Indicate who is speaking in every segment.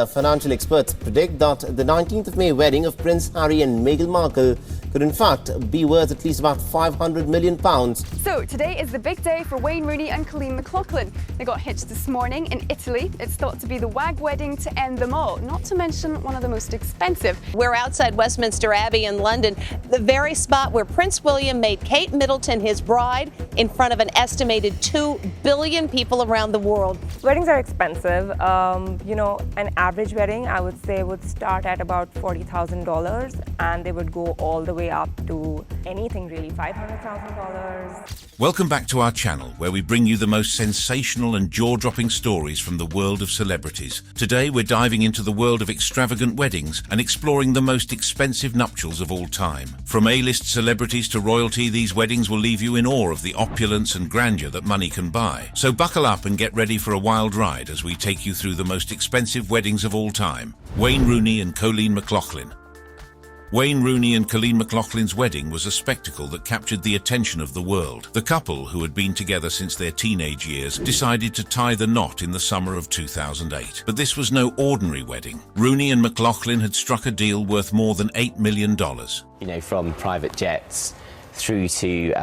Speaker 1: Meanwhile, financial experts predict that the 19th of May wedding of Prince Harry and Meghan Markle could in fact be worth at least about £500 million.
Speaker 2: So today is the big day for Wayne Rooney and Colleen McLaughlin. They got hitched this morning in Italy. It's thought to be the WAG wedding to end them all, not to mention one of the most expensive.
Speaker 3: We're outside Westminster Abbey in London, the very spot where Prince William made Kate Middleton his bride in front of an estimated 2 billion people around the world.
Speaker 4: Weddings are expensive. An average wedding, I would say, would start at about $40,000 and they would go all the way up to anything really, $500,000.
Speaker 5: Welcome back to our channel, where we bring you the most sensational and jaw-dropping stories from the world of celebrities. Today we're diving into the world of extravagant weddings and exploring the most expensive nuptials of all time. From A-list celebrities to royalty, these weddings will leave you in awe of the opulence and grandeur that money can buy. So buckle up and get ready for a wild ride as we take you through the most expensive weddings of all time. Wayne Rooney and Colleen McLaughlin. Wayne Rooney and Colleen McLaughlin's wedding was a spectacle that captured the attention of the world. The couple, who had been together since their teenage years, decided to tie the knot in the summer of 2008. But this was no ordinary wedding. Rooney and McLaughlin had struck a deal worth more than $8 million.
Speaker 6: From private jets through to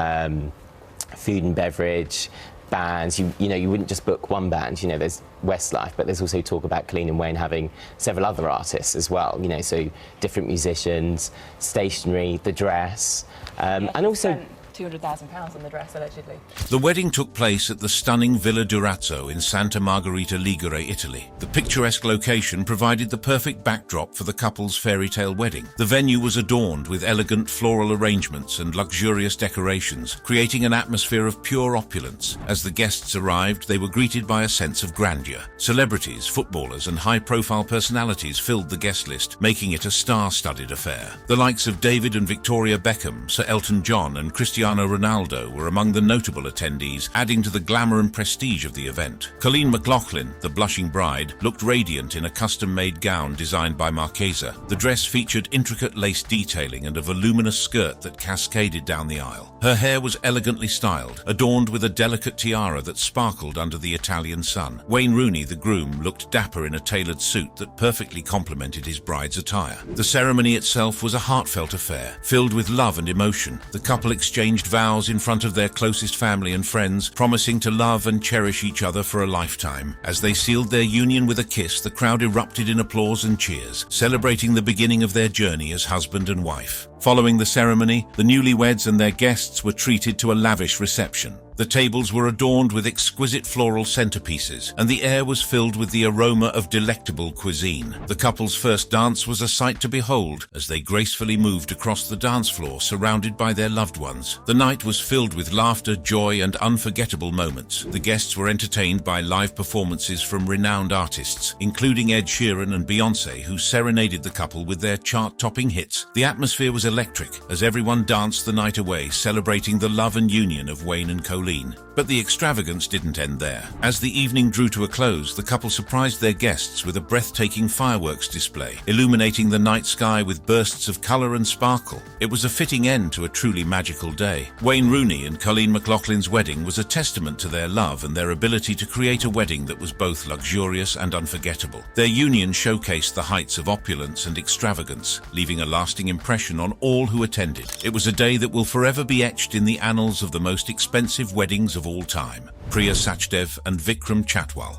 Speaker 6: food and beverage, bands. You wouldn't just book one band. There's Westlife, but there's also talk about Colleen and Wayne having several other artists as well. So different musicians, stationery, the dress, and also
Speaker 4: £200,000 on the dress, allegedly.
Speaker 5: The wedding took place at the stunning Villa Durazzo in Santa Margherita Ligure, Italy. The picturesque location provided the perfect backdrop for the couple's fairy tale wedding. The venue was adorned with elegant floral arrangements and luxurious decorations, creating an atmosphere of pure opulence. As the guests arrived, they were greeted by a sense of grandeur. Celebrities, footballers, and high-profile personalities filled the guest list, making it a star-studded affair. The likes of David and Victoria Beckham, Sir Elton John, and Cristiano Ronaldo were among the notable attendees, adding to the glamour and prestige of the event. Colleen McLaughlin, the blushing bride, looked radiant in a custom-made gown designed by Marchesa. The dress featured intricate lace detailing and a voluminous skirt that cascaded down the aisle. Her hair was elegantly styled, adorned with a delicate tiara that sparkled under the Italian sun. Wayne Rooney, the groom, looked dapper in a tailored suit that perfectly complemented his bride's attire. The ceremony itself was a heartfelt affair, filled with love and emotion. The couple exchanged vows in front of their closest family and friends, promising to love and cherish each other for a lifetime. As they sealed their union with a kiss, the crowd erupted in applause and cheers, celebrating the beginning of their journey as husband and wife. Following the ceremony, the newlyweds and their guests were treated to a lavish reception. The tables were adorned with exquisite floral centerpieces, and the air was filled with the aroma of delectable cuisine. The couple's first dance was a sight to behold as they gracefully moved across the dance floor surrounded by their loved ones. The night was filled with laughter, joy, and unforgettable moments. The guests were entertained by live performances from renowned artists, including Ed Sheeran and Beyoncé, who serenaded the couple with their chart-topping hits. The atmosphere was electric as everyone danced the night away, celebrating the love and union of Wayne and Colleen. But the extravagance didn't end there. As the evening drew to a close, the couple surprised their guests with a breathtaking fireworks display, illuminating the night sky with bursts of color and sparkle. It was a fitting end to a truly magical day. Wayne Rooney and Colleen McLaughlin's wedding was a testament to their love and their ability to create a wedding that was both luxurious and unforgettable. Their union showcased the heights of opulence and extravagance, leaving a lasting impression on all who attended. It was a day that will forever be etched in the annals of the most expensive weddings of all time. Priya Sachdev and Vikram Chatwal.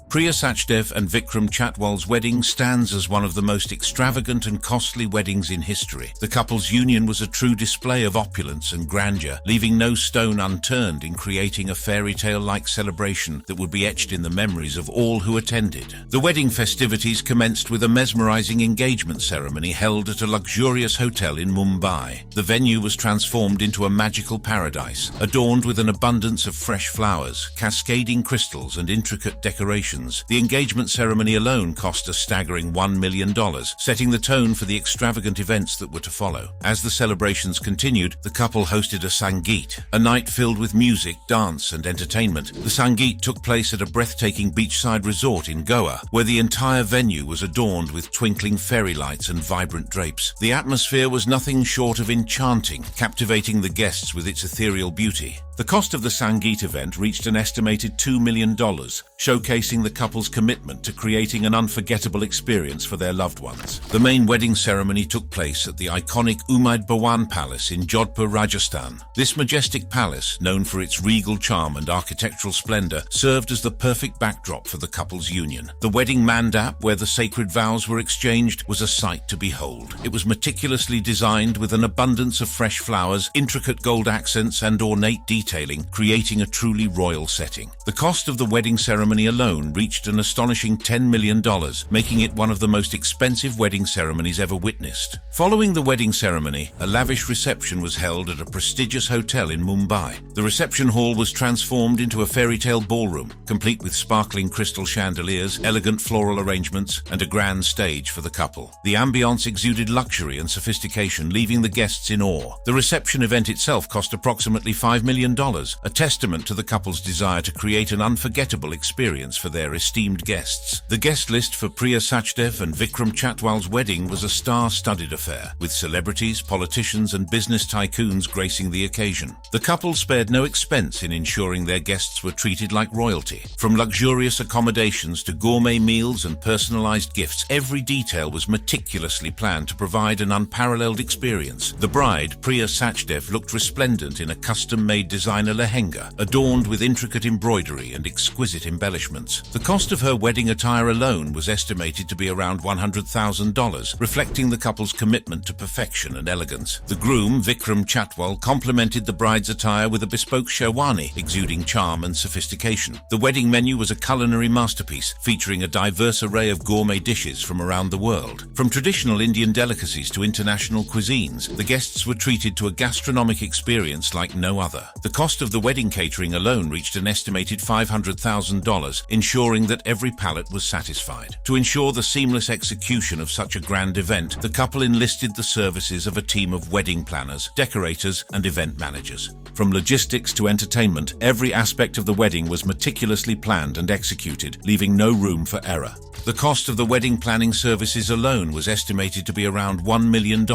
Speaker 5: Priya Sachdev and Vikram Chatwal's wedding stands as one of the most extravagant and costly weddings in history. The couple's union was a true display of opulence and grandeur, leaving no stone unturned in creating a fairy tale-like celebration that would be etched in the memories of all who attended. The wedding festivities commenced with a mesmerizing engagement ceremony held at a luxurious hotel in Mumbai. The venue was transformed into a magical paradise, adorned with an abundance of fresh flowers, cascading crystals, and intricate decorations. The engagement ceremony alone cost a staggering $1 million, setting the tone for the extravagant events that were to follow. As the celebrations continued, the couple hosted a Sangeet, a night filled with music, dance, and entertainment. The Sangeet took place at a breathtaking beachside resort in Goa, where the entire venue was adorned with twinkling fairy lights and vibrant drapes. The atmosphere was nothing short of enchanting, captivating the guests with its ethereal beauty. The cost of the Sangeet event reached an estimated $2 million, showcasing the couple's commitment to creating an unforgettable experience for their loved ones. The main wedding ceremony took place at the iconic Umaid Bhawan Palace in Jodhpur, Rajasthan. This majestic palace, known for its regal charm and architectural splendor, served as the perfect backdrop for the couple's union. The wedding mandap, where the sacred vows were exchanged, was a sight to behold. It was meticulously designed with an abundance of fresh flowers, intricate gold accents, and ornate detailing, creating a truly royal setting. The cost of the wedding ceremony alone reached an astonishing $10 million, making it one of the most expensive wedding ceremonies ever witnessed. Following the wedding ceremony, a lavish reception was held at a prestigious hotel in Mumbai. The reception hall was transformed into a fairy tale ballroom, complete with sparkling crystal chandeliers, elegant floral arrangements, and a grand stage for the couple. The ambience exuded luxury and sophistication, leaving the guests in awe. The reception event itself cost approximately $5 million, a testament to the couple's desire to create an unforgettable experience for their esteemed guests. The guest list for Priya Sachdev and Vikram Chatwal's wedding was a star-studded affair, with celebrities, politicians, and business tycoons gracing the occasion. The couple spared no expense in ensuring their guests were treated like royalty. From luxurious accommodations to gourmet meals and personalized gifts, every detail was meticulously planned to provide an unparalleled experience. The bride, Priya Sachdev, looked resplendent in a custom-made designer lehenga, adorned with intricate embroidery and exquisite embellishments. The cost of her wedding attire alone was estimated to be around $100,000, reflecting the couple's commitment to perfection and elegance. The groom, Vikram Chatwal, complemented the bride's attire with a bespoke sherwani, exuding charm and sophistication. The wedding menu was a culinary masterpiece, featuring a diverse array of gourmet dishes from around the world. From traditional Indian delicacies to international cuisines, the guests were treated to a gastronomic experience like no other. The cost of the wedding catering alone reached an estimated $500,000, ensuring that every palate was satisfied. To ensure the seamless execution of such a grand event, the couple enlisted the services of a team of wedding planners, decorators, and event managers. From logistics to entertainment, every aspect of the wedding was meticulously planned and executed, leaving no room for error. The cost of the wedding planning services alone was estimated to be around $1 million,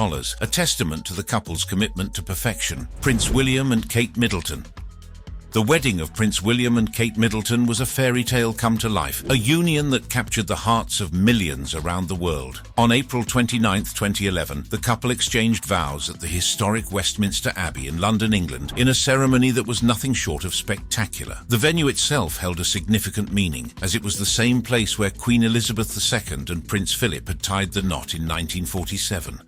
Speaker 5: a testament to the couple's commitment to perfection. Prince William and Kate Middleton. The wedding of Prince William and Kate Middleton was a fairy tale come to life, a union that captured the hearts of millions around the world. On April 29, 2011, the couple exchanged vows at the historic Westminster Abbey in London, England, in a ceremony that was nothing short of spectacular. The venue itself held a significant meaning, as it was the same place where Queen Elizabeth II and Prince Philip had tied the knot in 1947.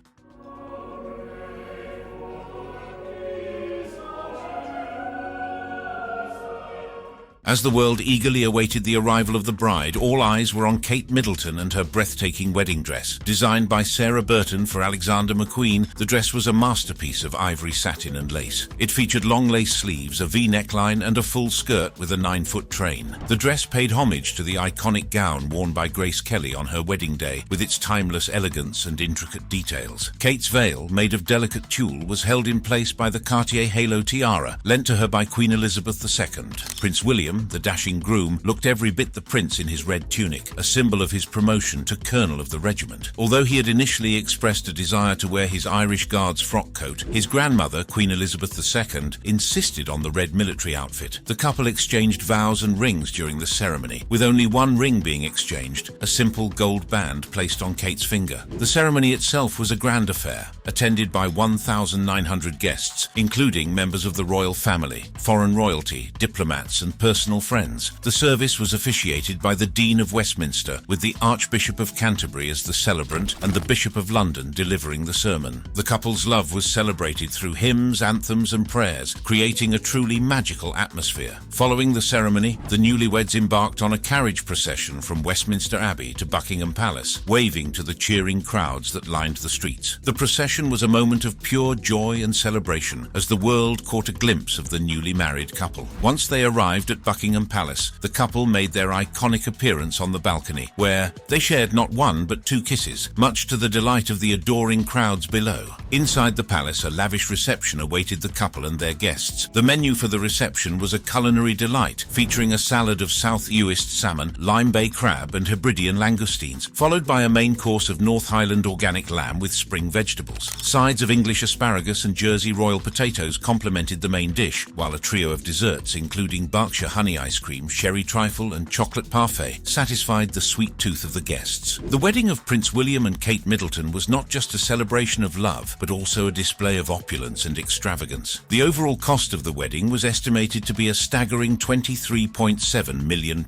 Speaker 5: As the world eagerly awaited the arrival of the bride, all eyes were on Kate Middleton and her breathtaking wedding dress. Designed by Sarah Burton for Alexander McQueen, the dress was a masterpiece of ivory satin and lace. It featured long lace sleeves, a V-neckline, and a full skirt with a 9-foot train. The dress paid homage to the iconic gown worn by Grace Kelly on her wedding day, with its timeless elegance and intricate details. Kate's veil, made of delicate tulle, was held in place by the Cartier halo tiara, lent to her by Queen Elizabeth II. Prince William, the dashing groom, looked every bit the prince in his red tunic, a symbol of his promotion to colonel of the regiment. Although he had initially expressed a desire to wear his Irish Guards frock coat, his grandmother, Queen Elizabeth II, insisted on the red military outfit. The couple exchanged vows and rings during the ceremony, with only one ring being exchanged, a simple gold band placed on Kate's finger. The ceremony itself was a grand affair, attended by 1,900 guests, including members of the royal family, foreign royalty, diplomats, and personal friends. The service was officiated by the Dean of Westminster, with the Archbishop of Canterbury as the celebrant and the Bishop of London delivering the sermon. The couple's love was celebrated through hymns, anthems, and prayers, creating a truly magical atmosphere. Following the ceremony, the newlyweds embarked on a carriage procession from Westminster Abbey to Buckingham Palace, waving to the cheering crowds that lined the streets. The procession was a moment of pure joy and celebration as the world caught a glimpse of the newly married couple. Once they arrived at Buckingham Palace, the couple made their iconic appearance on the balcony, where they shared not one but 2 kisses, much to the delight of the adoring crowds below. Inside the palace, a lavish reception awaited the couple and their guests. The menu for the reception was a culinary delight, featuring a salad of South Uist salmon, Lime Bay crab, and Hebridean langoustines, followed by a main course of North Highland organic lamb with spring vegetables. Sides of English asparagus and Jersey royal potatoes complemented the main dish, while a trio of desserts, including Berkshire honey ice cream, sherry trifle and chocolate parfait, satisfied the sweet tooth of the guests. The wedding of Prince William and Kate Middleton was not just a celebration of love, but also a display of opulence and extravagance. The overall cost of the wedding was estimated to be a staggering £23.7 million,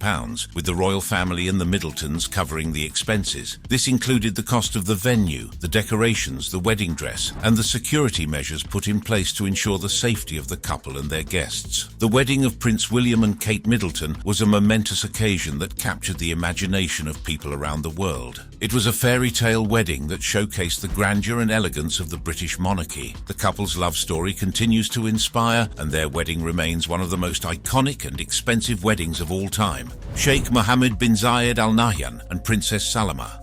Speaker 5: with the royal family and the Middletons covering the expenses. This included the cost of the venue, the decorations, the wedding dress, and the security measures put in place to ensure the safety of the couple and their guests. The wedding of Prince William and Kate Middleton was a momentous occasion that captured the imagination of people around the world. It was a fairy tale wedding that showcased the grandeur and elegance of the British monarchy. The couple's love story continues to inspire, and their wedding remains one of the most iconic and expensive weddings of all time. Sheikh Mohammed bin Zayed Al Nahyan and Princess Salama.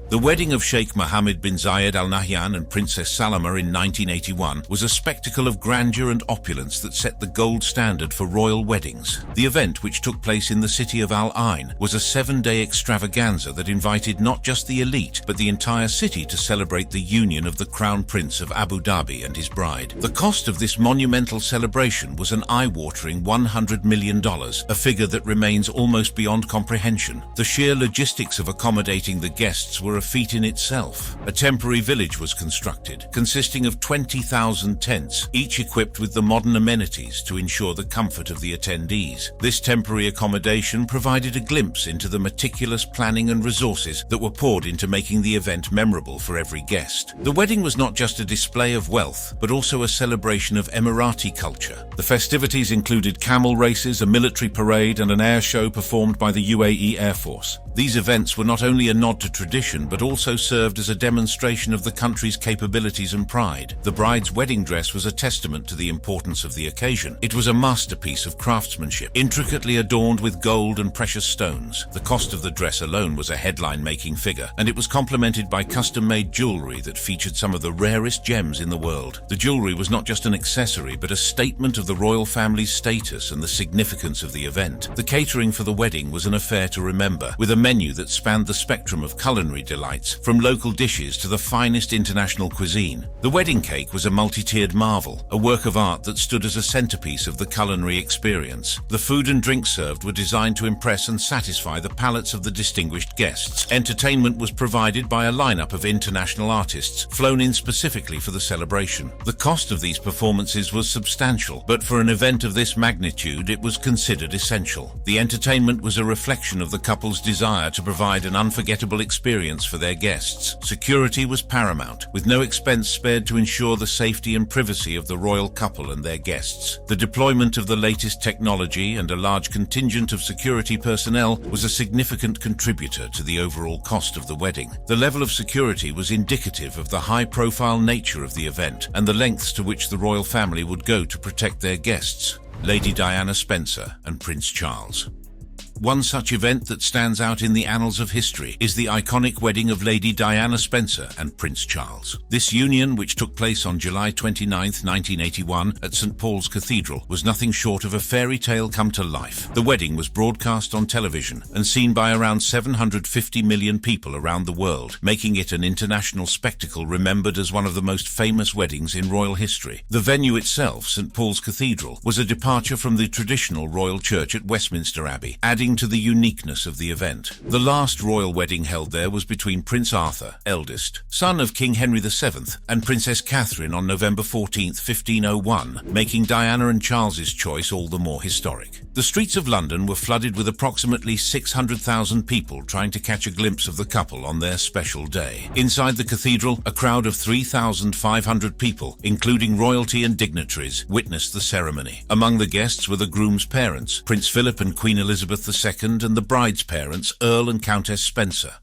Speaker 5: The wedding of Sheikh Mohammed bin Zayed Al Nahyan and Princess Salama in 1981 was a spectacle of grandeur and opulence that set the gold standard for royal weddings. The event, which took place in the city of Al Ain, was a 7-day extravaganza that invited not just the elite, but the entire city to celebrate the union of the Crown Prince of Abu Dhabi and his bride. The cost of this monumental celebration was an eye-watering $100 million, a figure that remains almost beyond comprehension. The sheer logistics of accommodating the guests were a feat in itself. A temporary village was constructed, consisting of 20,000 tents, each equipped with the modern amenities to ensure the comfort of the attendees. This temporary accommodation provided a glimpse into the meticulous planning and resources that were poured into making the event memorable for every guest. The wedding was not just a display of wealth, but also a celebration of Emirati culture. The festivities included camel races, a military parade, and an air show performed by the UAE Air Force. These events were not only a nod to tradition, but also served as a demonstration of the country's capabilities and pride. The bride's wedding dress was a testament to the importance of the occasion. It was a masterpiece of craftsmanship, intricately adorned with gold and precious stones. The cost of the dress alone was a headline-making figure, and it was complemented by custom-made jewelry that featured some of the rarest gems in the world. The jewelry was not just an accessory, but a statement of the royal family's status and the significance of the event. The catering for the wedding was an affair to remember, with a menu that spanned the spectrum of culinary delights, from local dishes to the finest international cuisine. The wedding cake was a multi-tiered marvel, a work of art that stood as a centerpiece of the culinary experience. The food and drinks served were designed to impress and satisfy the palates of the distinguished guests. Entertainment was provided by a lineup of international artists, flown in specifically for the celebration. The cost of these performances was substantial, but for an event of this magnitude, it was considered essential. The entertainment was a reflection of the couple's desire to provide an unforgettable experience for their guests. Security was paramount, with no expense spared to ensure the safety and privacy of the royal couple and their guests. The deployment of the latest technology and a large contingent of security personnel was a significant contributor to the overall cost of the wedding. The level of security was indicative of the high-profile nature of the event and the lengths to which the royal family would go to protect their guests, Lady Diana Spencer and Prince Charles. One such event that stands out in the annals of history is the iconic wedding of Lady Diana Spencer and Prince Charles. This union, which took place on July 29, 1981 at St. Paul's Cathedral, was nothing short of a fairy tale come to life. The wedding was broadcast on television and seen by around 750 million people around the world, making it an international spectacle remembered as one of the most famous weddings in royal history. The venue itself, St. Paul's Cathedral, was a departure from the traditional royal church at Westminster Abbey, adding to the uniqueness of the event. The last royal wedding held there was between Prince Arthur, eldest, son of King Henry VII, and Princess Catherine on November 14, 1501, making Diana and Charles's choice all the more historic. The streets of London were flooded with approximately 600,000 people trying to catch a glimpse of the couple on their special day. Inside the cathedral, a crowd of 3,500 people, including royalty and dignitaries, witnessed the ceremony. Among the guests were the groom's parents, Prince Philip and Queen Elizabeth II, and the bride's parents, Earl and Countess Spencer.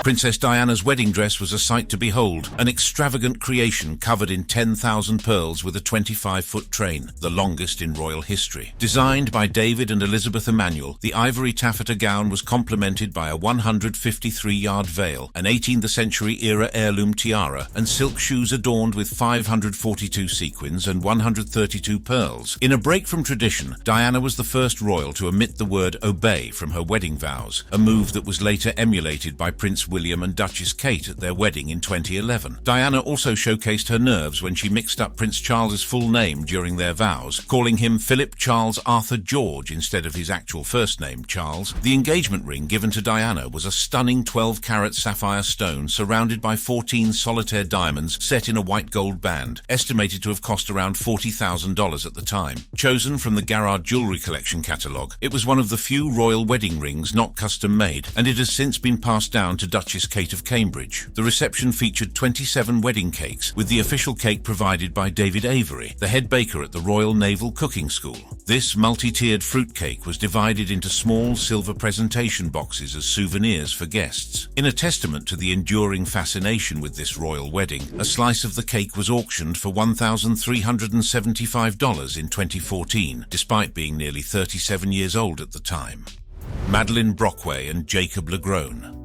Speaker 5: Princess Diana's wedding dress was a sight to behold, an extravagant creation covered in 10,000 pearls with a 25-foot train, the longest in royal history. Designed by David and Elizabeth Emanuel, the ivory taffeta gown was complemented by a 153-yard veil, an 18th century era heirloom tiara, and silk shoes adorned with 542 sequins and 132 pearls. In a break from tradition, Diana was the first royal to omit the word obey from her wedding vows, a move that was later emulated by Prince William and Duchess Kate at their wedding in 2011. Diana also showcased her nerves when she mixed up Prince Charles's full name during their vows, calling him Philip Charles Arthur George instead of his actual first name, Charles. The engagement ring given to Diana was a stunning 12-carat sapphire stone surrounded by 14 solitaire diamonds set in a white gold band, estimated to have cost around $40,000 at the time. Chosen from the Garrard Jewellery Collection catalogue, it was one of the few royal wedding rings not custom-made, and it has since been passed down to Duchess Kate of Cambridge. The reception featured 27 wedding cakes, with the official cake provided by David Avery, the head baker at the Royal Naval Cooking School. This multi-tiered fruit cake was divided into small silver presentation boxes as souvenirs for guests. In a testament to the enduring fascination with this royal wedding, a slice of the cake was auctioned for $1,375 in 2014, despite being nearly 37 years old at the time. Madeleine Brockway and Jacob Legrone.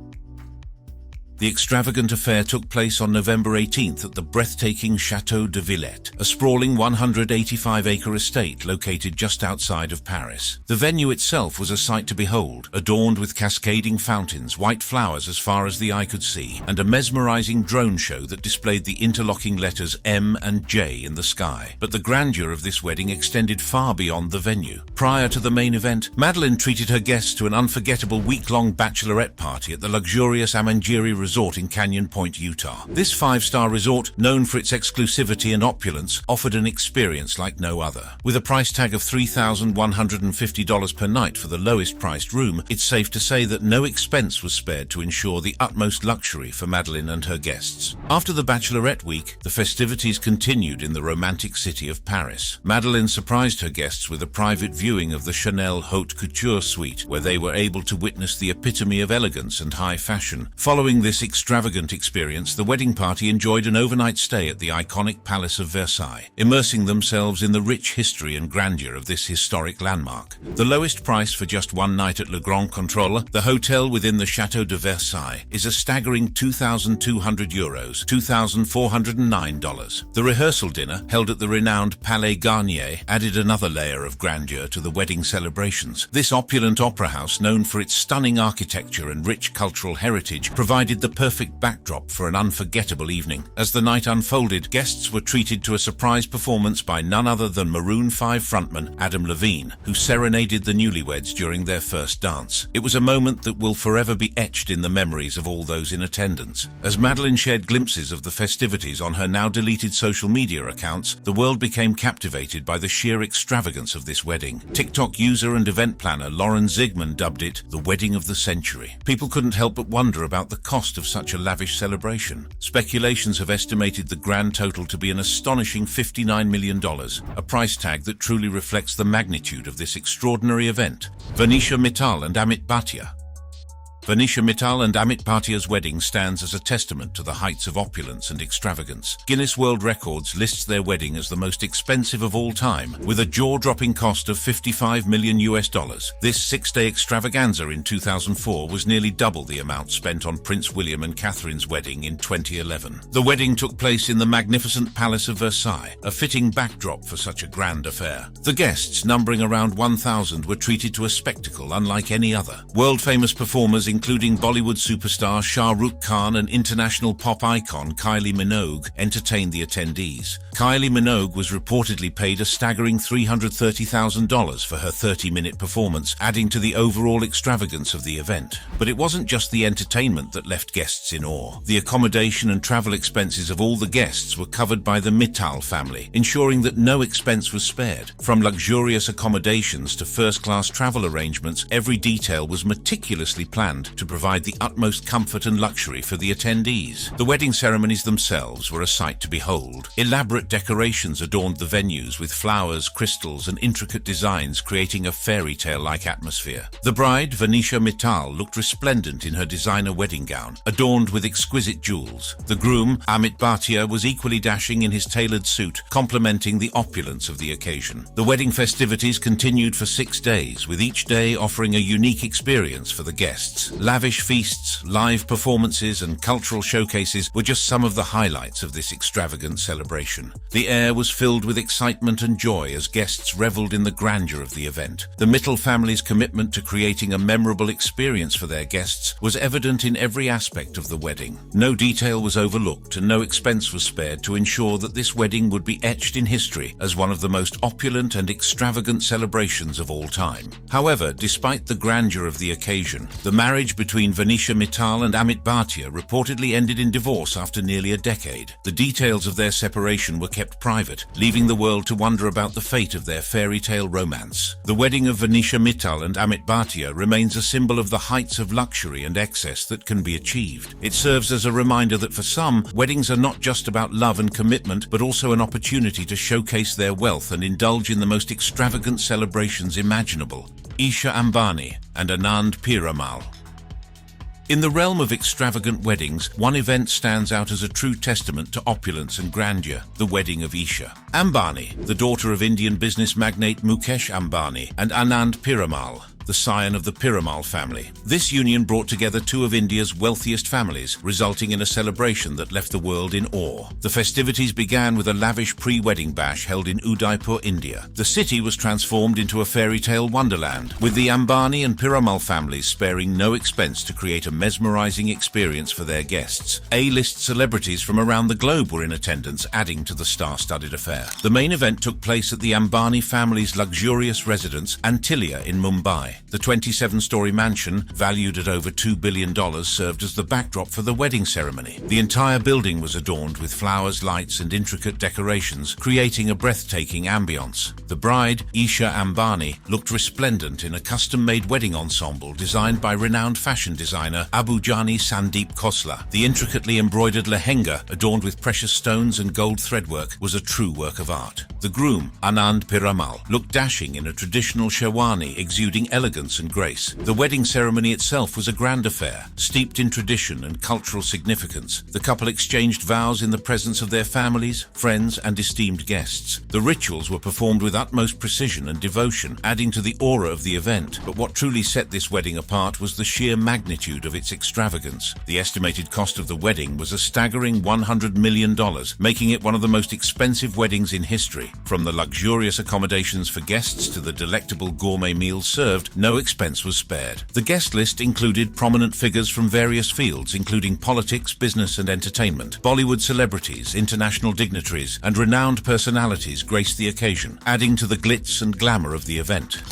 Speaker 5: The extravagant affair took place on November 18th at the breathtaking Château de Villette, a sprawling 185-acre estate located just outside of Paris. The venue itself was a sight to behold, adorned with cascading fountains, white flowers as far as the eye could see, and a mesmerizing drone show that displayed the interlocking letters M and J in the sky. But the grandeur of this wedding extended far beyond the venue. Prior to the main event, Madeleine treated her guests to an unforgettable week-long bachelorette party at the luxurious Amangiri Resort in Canyon Point, Utah. This 5-star resort, known for its exclusivity and opulence, offered an experience like no other. With a price tag of $3,150 per night for the lowest priced room, it's safe to say that no expense was spared to ensure the utmost luxury for Madeleine and her guests. After the bachelorette week, the festivities continued in the romantic city of Paris. Madeleine surprised her guests with a private viewing of the Chanel Haute Couture suite, where they were able to witness the epitome of elegance and high fashion. Following this extravagant experience, the wedding party enjoyed an overnight stay at the iconic Palace of Versailles, immersing themselves in the rich history and grandeur of this historic landmark. The lowest price for just one night at Le Grand Contrôle, the hotel within the Château de Versailles, is a staggering €2,200, $2,409. The rehearsal dinner, held at the renowned Palais Garnier, added another layer of grandeur to the wedding celebrations. This opulent opera house, known for its stunning architecture and rich cultural heritage, provided the perfect backdrop for an unforgettable evening. As the night unfolded, guests were treated to a surprise performance by none other than Maroon 5 frontman Adam Levine, who serenaded the newlyweds during their first dance. It was a moment that will forever be etched in the memories of all those in attendance. As Madeleine shared glimpses of the festivities on her now-deleted social media accounts, the world became captivated by the sheer extravagance of this wedding. TikTok user and event planner Lauren Zigman dubbed it the wedding of the century. People couldn't help but wonder about the cost of such a lavish celebration. Speculations have estimated the grand total to be an astonishing $59 million, a price tag that truly reflects the magnitude of this extraordinary event. Venetia Mittal and Amit Bhatia. Venetia Mittal and Amit Bhatia's wedding stands as a testament to the heights of opulence and extravagance. Guinness World Records lists their wedding as the most expensive of all time, with a jaw-dropping cost of $55 million. This 6-day extravaganza in 2004 was nearly double the amount spent on Prince William and Catherine's wedding in 2011. The wedding took place in the magnificent Palace of Versailles, a fitting backdrop for such a grand affair. The guests, numbering around 1,000, were treated to a spectacle unlike any other. World-famous performers including Bollywood superstar Shah Rukh Khan and international pop icon Kylie Minogue, entertained the attendees. Kylie Minogue was reportedly paid a staggering $330,000 for her 30-minute performance, adding to the overall extravagance of the event. But it wasn't just the entertainment that left guests in awe. The accommodation and travel expenses of all the guests were covered by the Mittal family, ensuring that no expense was spared. From luxurious accommodations to first-class travel arrangements, every detail was meticulously planned to provide the utmost comfort and luxury for the attendees. The wedding ceremonies themselves were a sight to behold. Elaborate decorations adorned the venues with flowers, crystals, and intricate designs, creating a fairy tale-like atmosphere. The bride, Venetia Mittal, looked resplendent in her designer wedding gown, adorned with exquisite jewels. The groom, Amit Bhatia, was equally dashing in his tailored suit, complementing the opulence of the occasion. The wedding festivities continued for 6 days, with each day offering a unique experience for the guests. Lavish feasts, live performances, and cultural showcases were just some of the highlights of this extravagant celebration. The air was filled with excitement and joy as guests reveled in the grandeur of the event. The Mittal family's commitment to creating a memorable experience for their guests was evident in every aspect of the wedding. No detail was overlooked and no expense was spared to ensure that this wedding would be etched in history as one of the most opulent and extravagant celebrations of all time. However, despite the grandeur of the occasion, the marriage between Venetia Mittal and Amit Bhatia reportedly ended in divorce after nearly a decade. The details of their separation were kept private, leaving the world to wonder about the fate of their fairy tale romance. The wedding of Venetia Mittal and Amit Bhatia remains a symbol of the heights of luxury and excess that can be achieved. It serves as a reminder that for some, weddings are not just about love and commitment, but also an opportunity to showcase their wealth and indulge in the most extravagant celebrations imaginable. Isha Ambani and Anand Piramal. In the realm of extravagant weddings, one event stands out as a true testament to opulence and grandeur: the wedding of Isha Ambani, the daughter of Indian business magnate Mukesh Ambani, and Anand Piramal, the scion of the Piramal family. This union brought together two of India's wealthiest families, resulting in a celebration that left the world in awe. The festivities began with a lavish pre-wedding bash held in Udaipur, India. The city was transformed into a fairy tale wonderland, with the Ambani and Piramal families sparing no expense to create a mesmerizing experience for their guests. A-list celebrities from around the globe were in attendance, adding to the star-studded affair. The main event took place at the Ambani family's luxurious residence, Antilia, in Mumbai. The 27-story mansion, valued at over $2 billion, served as the backdrop for the wedding ceremony. The entire building was adorned with flowers, lights, and intricate decorations, creating a breathtaking ambience. The bride, Isha Ambani, looked resplendent in a custom-made wedding ensemble designed by renowned fashion designer Abujani Sandeep Khosla. The intricately embroidered lehenga, adorned with precious stones and gold threadwork, was a true work of art. The groom, Anand Piramal, looked dashing in a traditional sherwani, exuding elegance and grace. The wedding ceremony itself was a grand affair, steeped in tradition and cultural significance. The couple exchanged vows in the presence of their families, friends, and esteemed guests. The rituals were performed with utmost precision and devotion, adding to the aura of the event. But what truly set this wedding apart was the sheer magnitude of its extravagance. The estimated cost of the wedding was a staggering $100 million, making it one of the most expensive weddings in history. From the luxurious accommodations for guests to the delectable gourmet meals served, no expense was spared. The guest list included prominent figures from various fields, including politics, business, and entertainment. Bollywood celebrities, international dignitaries, and renowned personalities graced the occasion, adding to the glitz and glamour of the event.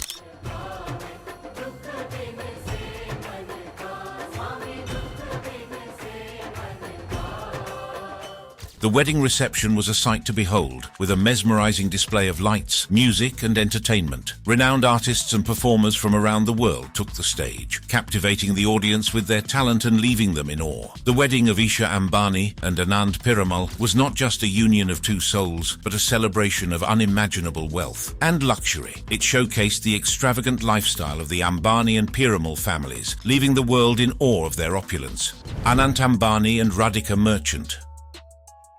Speaker 5: The wedding reception was a sight to behold, with a mesmerizing display of lights, music, and entertainment. Renowned artists and performers from around the world took the stage, captivating the audience with their talent and leaving them in awe. The wedding of Isha Ambani and Anand Piramal was not just a union of two souls, but a celebration of unimaginable wealth and luxury. It showcased the extravagant lifestyle of the Ambani and Piramal families, leaving the world in awe of their opulence. Anant Ambani and Radhika Merchant.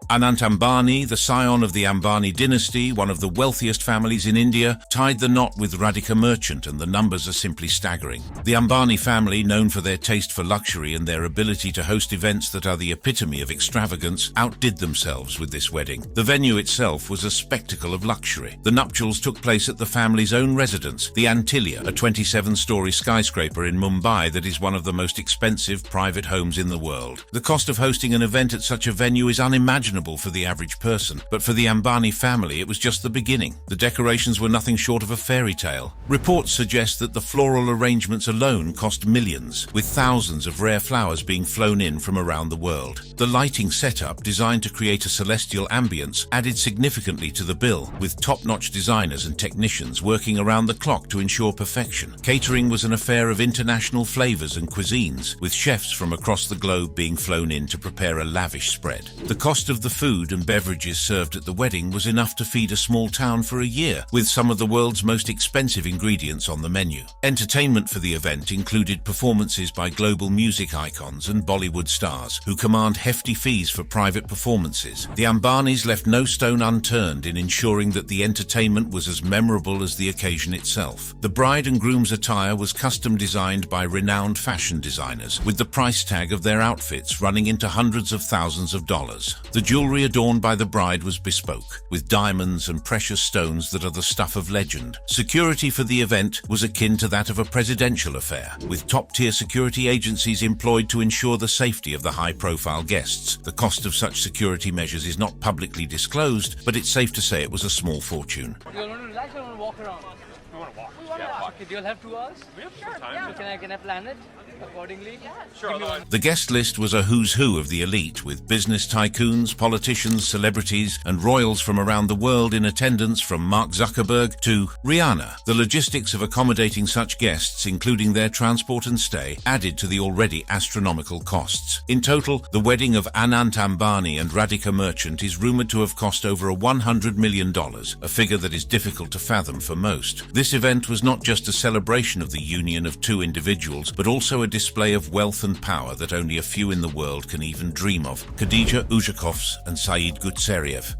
Speaker 5: Anant Ambani, the scion of the Ambani dynasty, one of the wealthiest families in India, tied the knot with Radhika Merchant, and the numbers are simply staggering. The Ambani family, known for their taste for luxury and their ability to host events that are the epitome of extravagance, outdid themselves with this wedding. The venue itself was a spectacle of luxury. The nuptials took place at the family's own residence, the Antilia, a 27-story skyscraper in Mumbai that is one of the most expensive private homes in the world. The cost of hosting an event at such a venue is unimaginable unimaginable for the average person, but for the Ambani family it was just the beginning. The decorations were nothing short of a fairy tale. Reports suggest that the floral arrangements alone cost millions, with thousands of rare flowers being flown in from around the world. The lighting setup, designed to create a celestial ambience, added significantly to the bill, with top-notch designers and technicians working around the clock to ensure perfection. Catering was an affair of international flavors and cuisines, with chefs from across the globe being flown in to prepare a lavish spread. The cost of the food and beverages served at the wedding was enough to feed a small town for a year, with some of the world's most expensive ingredients on the menu. Entertainment for the event included performances by global music icons and Bollywood stars, who command hefty fees for private performances. The Ambanis left no stone unturned in ensuring that the entertainment was as memorable as the occasion itself. The bride and groom's attire was custom designed by renowned fashion designers, with the price tag of their outfits running into hundreds of thousands of dollars. The jewelry adorned by the bride was bespoke, with diamonds and precious stones that are the stuff of legend. Security for the event was akin to that of a presidential affair, with top-tier security agencies employed to ensure the safety of the high-profile guests. The cost of such security measures is not publicly disclosed, but it's safe to say it was a small fortune.
Speaker 7: Do you want to relax or want to walk around? We want to walk. Okay, do you have 2 hours? We have sure time. So can I plan it accordingly? Yeah. Sure.
Speaker 5: The guest list was a who's who of the elite, with business tycoons, politicians, celebrities, and royals from around the world in attendance, from Mark Zuckerberg to Rihanna. The logistics of accommodating such guests, including their transport and stay, added to the already astronomical costs. In total, the wedding of Anant Ambani and Radhika Merchant is rumored to have cost over $100 million, a figure that is difficult to fathom for most. This event was not just a celebration of the union of two individuals, but also a display of wealth and power that only a few in the world can even dream of. Khadija Uzhakovs and Saeed Gutseriev.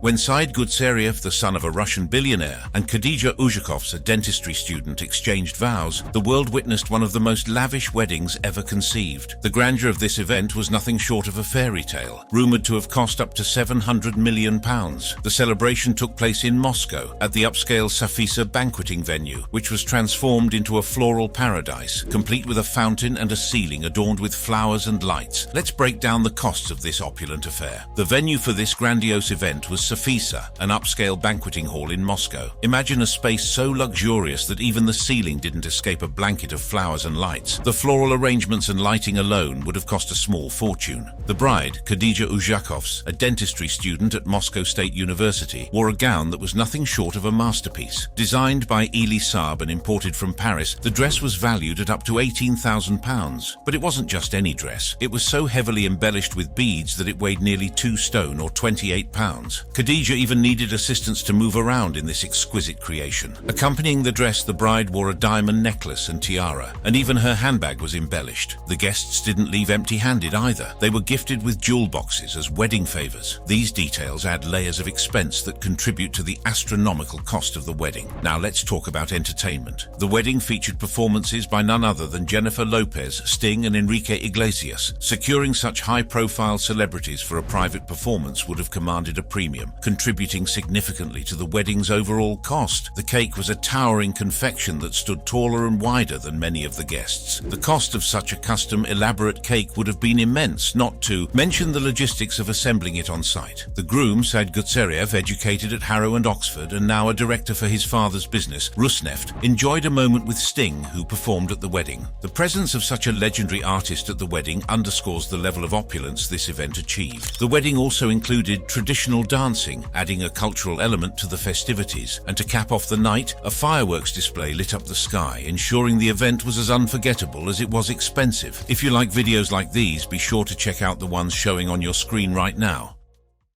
Speaker 5: When Saeed Gutseriev, the son of a Russian billionaire, and Khadija Uzhakovs, a dentistry student, exchanged vows, the world witnessed one of the most lavish weddings ever conceived. The grandeur of this event was nothing short of a fairy tale, rumored to have cost up to £700 million. The celebration took place in Moscow, at the upscale Safisa banqueting venue, which was transformed into a floral paradise, complete with a fountain and a ceiling adorned with flowers and lights. Let's break down the costs of this opulent affair. The venue for this grandiose event was Safisa, an upscale banqueting hall in Moscow. Imagine a space so luxurious that even the ceiling didn't escape a blanket of flowers and lights. The floral arrangements and lighting alone would have cost a small fortune. The bride, Khadija Uzhakovs, a dentistry student at Moscow State University, wore a gown that was nothing short of a masterpiece. Designed by Elie Saab and imported from Paris, the dress was valued at up to £18,000. But it wasn't just any dress. It was so heavily embellished with beads that it weighed nearly 2 stone or 28 pounds. Khadija even needed assistance to move around in this exquisite creation. Accompanying the dress, the bride wore a diamond necklace and tiara, and even her handbag was embellished. The guests didn't leave empty-handed either. They were gifted with jewel boxes as wedding favors. These details add layers of expense that contribute to the astronomical cost of the wedding. Now let's talk about entertainment. The wedding featured performances by none other than Jennifer Lopez, Sting, and Enrique Iglesias. Securing such high-profile celebrities for a private performance would have commanded a premium, contributing significantly to the wedding's overall cost. The cake was a towering confection that stood taller and wider than many of the guests. The cost of such a custom, elaborate cake would have been immense, not to mention the logistics of assembling it on site. The groom, Saeed Gutseriev, educated at Harrow and Oxford and now a director for his father's business, Rusneft, enjoyed a moment with Sting, who performed at the wedding. The presence of such a legendary artist at the wedding underscores the level of opulence this event achieved. The wedding also included traditional dancing, adding a cultural element to the festivities, and to cap off the night, a fireworks display lit up the sky, ensuring the event was as unforgettable as it was expensive. If you like videos like these, be sure to check out the ones showing on your screen right now.